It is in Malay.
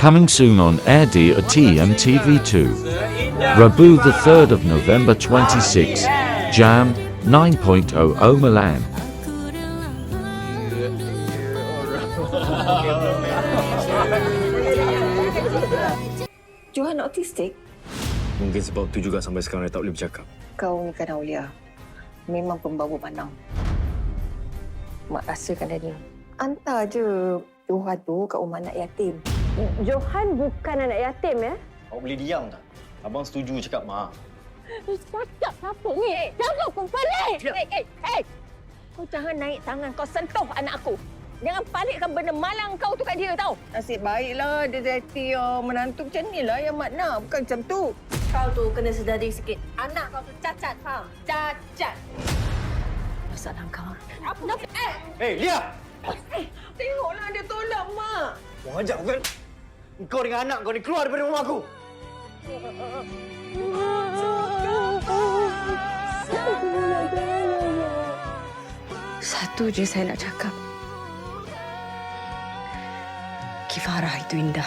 Coming soon on AirD at TMTV2. Rabu the 3rd of November 26. Jam 9.00 Milan. Johan autistik? Mungkin sebab tu juga sampai sekarang dia tak boleh bercakap. Kau ni kan Aulia. Memang pembawa panang. Mak rasakan dia ni. Hantar je Johan tu kat rumah anak yatim. Johan bukan anak yatim, ya? Awak boleh diam tak? Abang setuju cakap mak. Cakap apa ni? Jangan kau pelik! Kau jangan naik tangan kau sentuh anak aku. Jangan palikkan benda malang kau tu kat dia, tau. Nasib baiklah dia jadi menantu macam ni lah yang mak nak. Bukan macam tu. Kau tu kena sedari sikit. Anak kau tu cacat, faham? Cacat. Masalah kau. Apa? Hei, Lia! Tengoklah dia tolak mak. Kau ajak bukan? Kau dengan anak kau ni keluar daripada rumah aku. Satu je saya nak cakap. Kifarah itu indah.